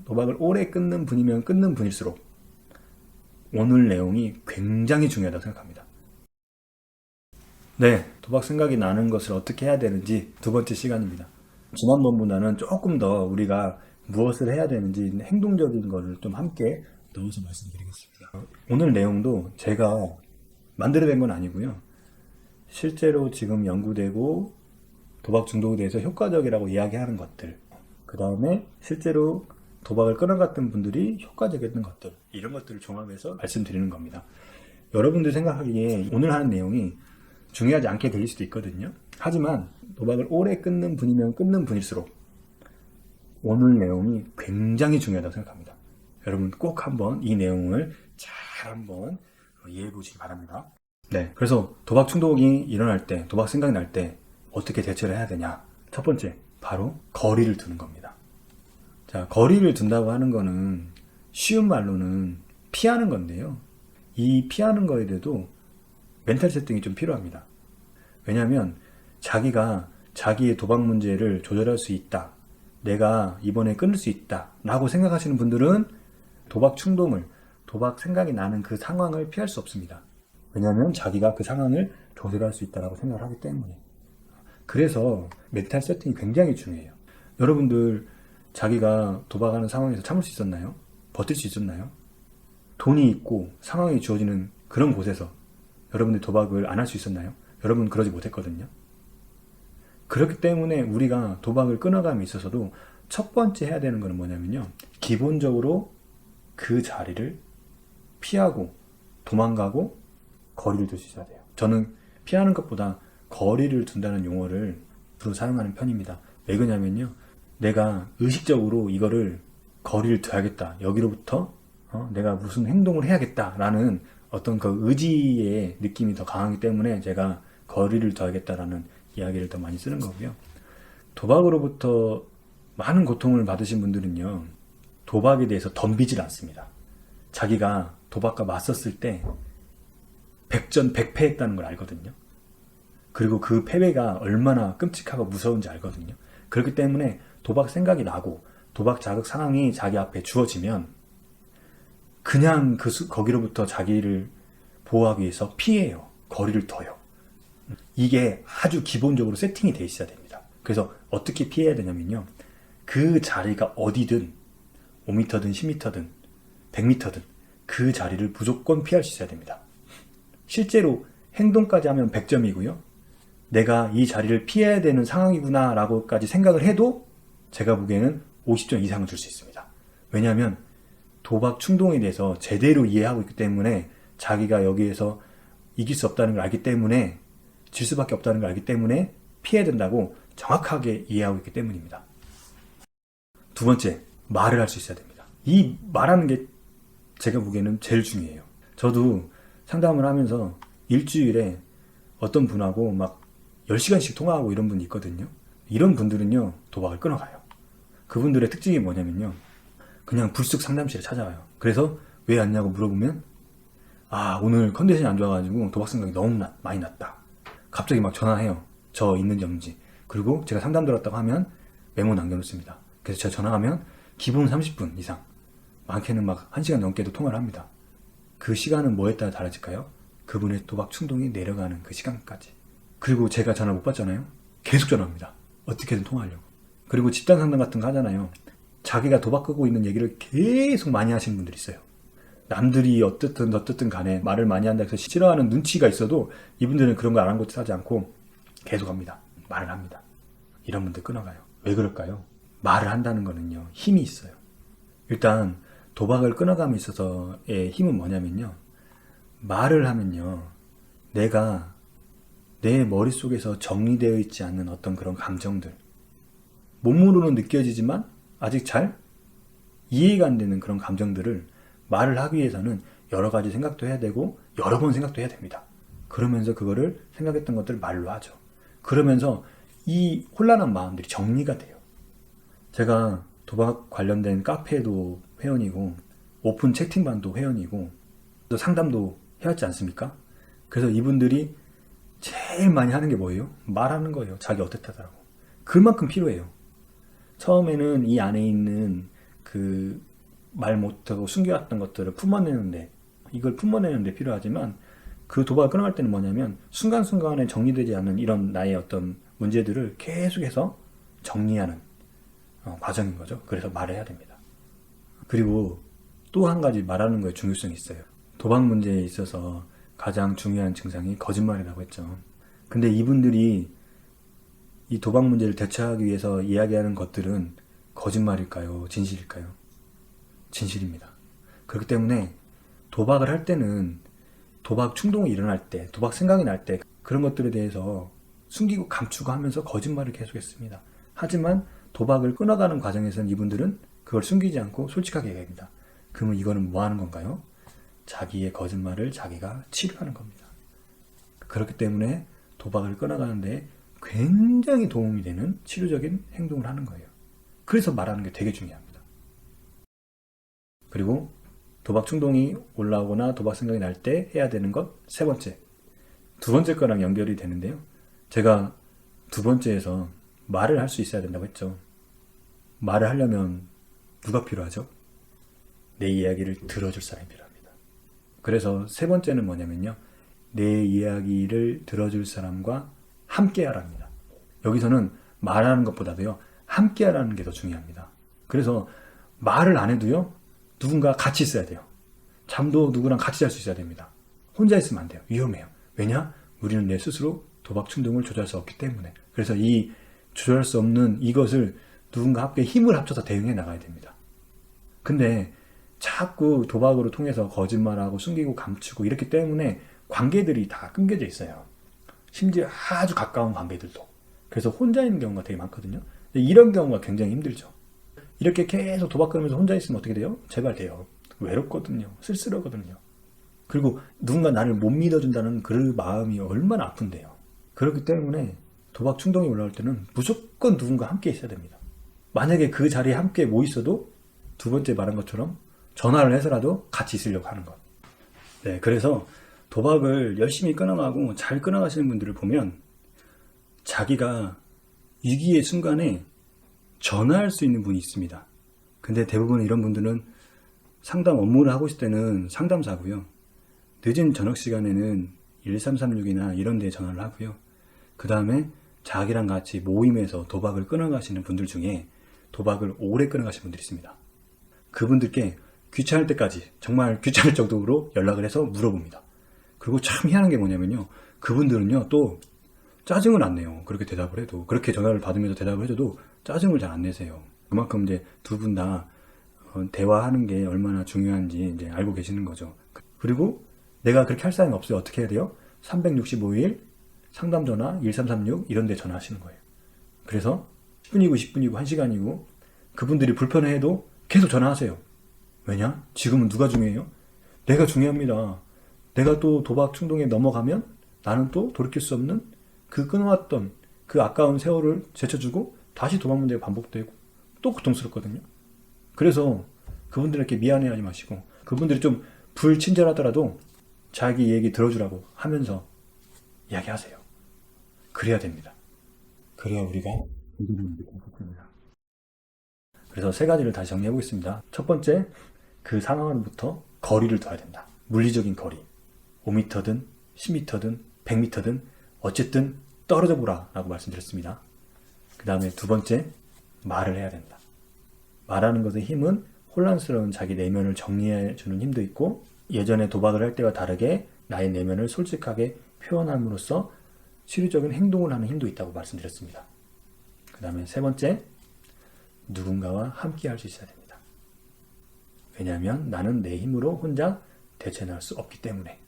도박을 오래 끊는 분이면 끊는 분일수록 오늘 내용이 굉장히 중요하다고 생각합니다. 네, 도박 생각이 나는 것을 어떻게 해야 되는지 두 번째 시간입니다. 지난번보다는 조금 더 우리가 무엇을 해야 되는지 행동적인 것을 좀 함께 넣어서 말씀드리겠습니다. 오늘 내용도 제가 만들어낸 건 아니고요. 실제로 지금 연구되고 도박 중독에 대해서 효과적이라고 이야기하는 것들, 그 다음에 실제로 도박을 끊어갔던 분들이 효과적이었던 것들, 이런 것들을 종합해서 말씀드리는 겁니다. 여러분들 생각하기에 오늘 하는 내용이 중요하지 않게 들릴 수도 있거든요. 하지만 도박을 오래 끊는 분이면 끊는 분일수록 오늘 내용이 굉장히 중요하다고 생각합니다. 여러분 꼭 한번 이 내용을 잘 한번 이해해 보시기 바랍니다. 네, 그래서 도박 충동이 일어날 때, 도박 생각이 날 때 어떻게 대처를 해야 되냐? 첫 번째, 바로 거리를 두는 겁니다. 자, 거리를 둔다고 하는 거는 쉬운 말로는 피하는 건데요. 이 피하는 거에 대해도 멘탈 세팅이 좀 필요합니다. 왜냐하면 자기가 자기의 도박 문제를 조절할 수 있다. 내가 이번에 끊을 수 있다. 라고 생각하시는 분들은 도박 충동을, 도박 생각이 나는 그 상황을 피할 수 없습니다. 왜냐하면 자기가 그 상황을 조절할 수 있다고 생각을 하기 때문에. 그래서 멘탈 세팅이 굉장히 중요해요. 여러분들 자기가 도박하는 상황에서 참을 수 있었나요? 버틸 수 있었나요? 돈이 있고 상황이 주어지는 그런 곳에서 여러분들 도박을 안 할 수 있었나요? 여러분 그러지 못했거든요. 그렇기 때문에 우리가 도박을 끊어감에 있어서도 첫 번째 해야 되는 것은 뭐냐면요. 기본적으로 그 자리를 피하고 도망가고 거리를 둘 수 있어야 돼요. 저는 피하는 것보다 거리를 둔다는 용어를 주로 사용하는 편입니다. 왜 그러냐면요. 내가 의식적으로 이거를 거리를 둬야겠다. 여기로부터 내가 무슨 행동을 해야겠다라는 어떤 그 의지의 느낌이 더 강하기 때문에 제가 거리를 둬야겠다라는 이야기를 더 많이 쓰는 거고요. 도박으로부터 많은 고통을 받으신 분들은요. 도박에 대해서 덤비질 않습니다. 자기가 도박과 맞섰을 때 백전 백패했다는 걸 알거든요. 그리고 그 패배가 얼마나 끔찍하고 무서운지 알거든요. 그렇기 때문에 도박 생각이 나고 도박 자극 상황이 자기 앞에 주어지면 그냥 거기로부터 자기를 보호하기 위해서 피해요. 거리를 둬요. 이게 아주 기본적으로 세팅이 돼 있어야 됩니다. 그래서 어떻게 피해야 되냐면요. 그 자리가 어디든 5m든 10m든 100m든 그 자리를 무조건 피할 수 있어야 됩니다. 실제로 행동까지 하면 100점이고요. 내가 이 자리를 피해야 되는 상황이구나 라고까지 생각을 해도 제가 보기에는 50점 이상을 줄 수 있습니다. 왜냐하면 도박 충동에 대해서 제대로 이해하고 있기 때문에 자기가 여기에서 이길 수 없다는 걸 알기 때문에 질 수밖에 없다는 걸 알기 때문에 피해야 된다고 정확하게 이해하고 있기 때문입니다. 두 번째, 말을 할 수 있어야 됩니다. 이 말하는 게 제가 보기에는 제일 중요해요. 저도 상담을 하면서 일주일에 어떤 분하고 막 10시간씩 통화하고 이런 분이 있거든요. 이런 분들은요, 도박을 끊어가요. 그분들의 특징이 뭐냐면요. 그냥 불쑥 상담실에 찾아와요. 그래서 왜 왔냐고 물어보면 오늘 컨디션이 안 좋아가지고 도박 생각이 너무 많이 났다. 갑자기 막 전화해요. 저 있는지 없는지. 그리고 제가 상담 들었다고 하면 메모 남겨놓습니다. 그래서 제가 전화하면 기본 30분 이상, 많게는 막 1시간 넘게도 통화를 합니다. 그 시간은 뭐에 따라 달라질까요? 그분의 도박 충동이 내려가는 그 시간까지. 그리고 제가 전화 못 받잖아요. 계속 전화합니다. 어떻게든 통화하려고. 그리고 집단 상담 같은 거 하잖아요. 자기가 도박 끄고 있는 얘기를 계속 많이 하시는 분들이 있어요. 남들이 어떻든 간에 말을 많이 한다 해서 싫어하는 눈치가 있어도 이분들은 그런 거 아랑곳하지 않고 계속 합니다. 말을 합니다. 이런 분들 끊어가요. 왜 그럴까요? 말을 한다는 거는요, 힘이 있어요. 일단 도박을 끊어감에 있어서의 힘은 뭐냐면요, 말을 하면요, 내가 내 머릿속에서 정리되어 있지 않는 어떤 그런 감정들, 몸으로는 느껴지지만 아직 잘 이해가 안 되는 그런 감정들을 말을 하기 위해서는 여러 가지 생각도 해야 되고 여러 번 생각도 해야 됩니다. 그러면서 그거를 생각했던 것들을 말로 하죠. 그러면서 이 혼란한 마음들이 정리가 돼요. 제가 도박 관련된 카페도 회원이고 오픈 채팅방도 회원이고 또 상담도 해왔지 않습니까? 그래서 이분들이 제일 많이 하는 게 뭐예요? 말하는 거예요. 자기 어떻다더라고. 그만큼 필요해요. 처음에는 이 안에 있는 그 말 못하고 숨겨왔던 것들을 품어내는데, 이걸 품어내는데 필요하지만, 그 도박을 끊어갈 때는 뭐냐면 순간순간에 정리되지 않는 이런 나의 어떤 문제들을 계속해서 정리하는 과정인 거죠. 그래서 말을 해야 됩니다. 그리고 또 한 가지 말하는 거에 중요성이 있어요. 도박 문제에 있어서 가장 중요한 증상이 거짓말이라고 했죠. 근데 이분들이 이 도박 문제를 대처하기 위해서 이야기하는 것들은 거짓말일까요? 진실일까요? 진실입니다. 그렇기 때문에 도박을 할 때는 도박 충동이 일어날 때, 도박 생각이 날 때 그런 것들에 대해서 숨기고 감추고 하면서 거짓말을 계속했습니다. 하지만 도박을 끊어가는 과정에서는 이분들은 그걸 숨기지 않고 솔직하게 얘기합니다. 그러면 이거는 뭐 하는 건가요? 자기의 거짓말을 자기가 치료하는 겁니다. 그렇기 때문에 도박을 끊어가는데 굉장히 도움이 되는 치료적인 행동을 하는 거예요. 그래서 말하는 게 되게 중요합니다. 그리고 도박 충동이 올라오거나 도박 생각이 날 때 해야 되는 것 세 번째. 두 번째 거랑 연결이 되는데요. 제가 두 번째에서 말을 할 수 있어야 된다고 했죠. 말을 하려면 누가 필요하죠? 내 이야기를 들어줄 사람이 필요합니다. 그래서 세 번째는 뭐냐면요. 내 이야기를 들어줄 사람과 함께 하랍니다. 여기서는 말하는 것보다도요. 함께 하라는 게 더 중요합니다. 그래서 말을 안 해도요. 누군가 같이 있어야 돼요. 잠도 누구랑 같이 잘 수 있어야 됩니다. 혼자 있으면 안 돼요. 위험해요. 왜냐? 우리는 내 스스로 도박 충동을 조절할 수 없기 때문에. 그래서 이 조절할 수 없는 이것을 누군가 함께 힘을 합쳐서 대응해 나가야 됩니다. 근데 자꾸 도박으로 통해서 거짓말하고 숨기고 감추고 이렇기 때문에 관계들이 다 끊겨져 있어요. 심지어 아주 가까운 관계들도. 그래서 혼자 있는 경우가 되게 많거든요. 이런 경우가 굉장히 힘들죠. 이렇게 계속 도박 끊으면서 혼자 있으면 어떻게 돼요? 제발 돼요. 외롭거든요. 쓸쓸하거든요. 그리고 누군가 나를 못 믿어준다는 그 마음이 얼마나 아픈데요. 그렇기 때문에 도박 충동이 올라올 때는 무조건 누군가 함께 있어야 됩니다. 만약에 그 자리에 함께 못 있어도 두 번째 말한 것처럼 전화를 해서라도 같이 있으려고 하는 것. 네, 그래서 도박을 열심히 끊어가고 잘 끊어가시는 분들을 보면 자기가 위기의 순간에 전화할 수 있는 분이 있습니다. 근데 대부분 이런 분들은 상담 업무를 하고 있을 때는 상담사고요. 늦은 저녁 시간에는 1336이나 이런 데에 전화를 하고요. 그 다음에 자기랑 같이 모임에서 도박을 끊어가시는 분들 중에 도박을 오래 끊어가시는 분들이 있습니다. 그분들께 귀찮을 때까지 정말 귀찮을 정도로 연락을 해서 물어봅니다. 그리고 참 희한한 게 뭐냐면요. 그분들은요 또 짜증을 안 내요. 그렇게 대답을 해도. 그렇게 전화를 받으면서 대답을 해줘도 짜증을 잘 안 내세요. 그만큼 이제 두 분 다 대화하는 게 얼마나 중요한지 이제 알고 계시는 거죠. 그리고 내가 그렇게 할 사람이 없어요. 어떻게 해야 돼요? 365일 상담 전화 1336 이런 데 전화하시는 거예요. 그래서 10분이고 10분이고 1시간이고 그분들이 불편해해도 계속 전화하세요. 왜냐? 지금은 누가 중요해요? 내가 중요합니다. 내가 또 도박 충동에 넘어가면 나는 또 돌이킬 수 없는 그 끊어왔던 그 아까운 세월을 제쳐주고 다시 도박 문제가 반복되고 또 고통스럽거든요. 그래서 그분들에게 미안해하지 마시고 그분들이 좀 불친절하더라도 자기 얘기 들어주라고 하면서 이야기하세요. 그래야 됩니다. 그래야 우리가 그래서 세 가지를 다시 정리해 보겠습니다. 첫 번째, 그 상황으로부터 거리를 둬야 된다. 물리적인 거리. 5m든 10m든 100m든 어쨌든 떨어져 보라 라고 말씀드렸습니다. 그 다음에 두 번째, 말을 해야 된다. 말하는 것의 힘은 혼란스러운 자기 내면을 정리해 주는 힘도 있고 예전에 도박을 할 때와 다르게 나의 내면을 솔직하게 표현함으로써 치료적인 행동을 하는 힘도 있다고 말씀드렸습니다. 그 다음에 세 번째, 누군가와 함께 할 수 있어야 됩니다. 왜냐하면 나는 내 힘으로 혼자 대처할 수 없기 때문에.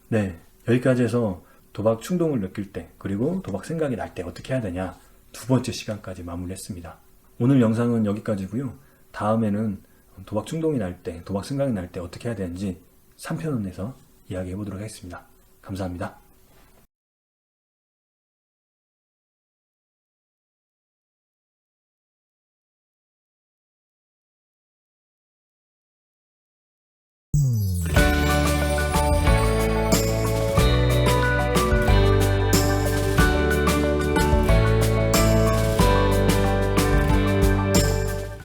네, 여기까지 해서 도박 충동을 느낄 때 그리고 도박 생각이 날 때 어떻게 해야 되냐 두 번째 시간까지 마무리했습니다. 오늘 영상은 여기까지고요. 다음에는 도박 충동이 날 때, 도박 생각이 날 때 어떻게 해야 되는지 3편을 내서 이야기해 보도록 하겠습니다. 감사합니다.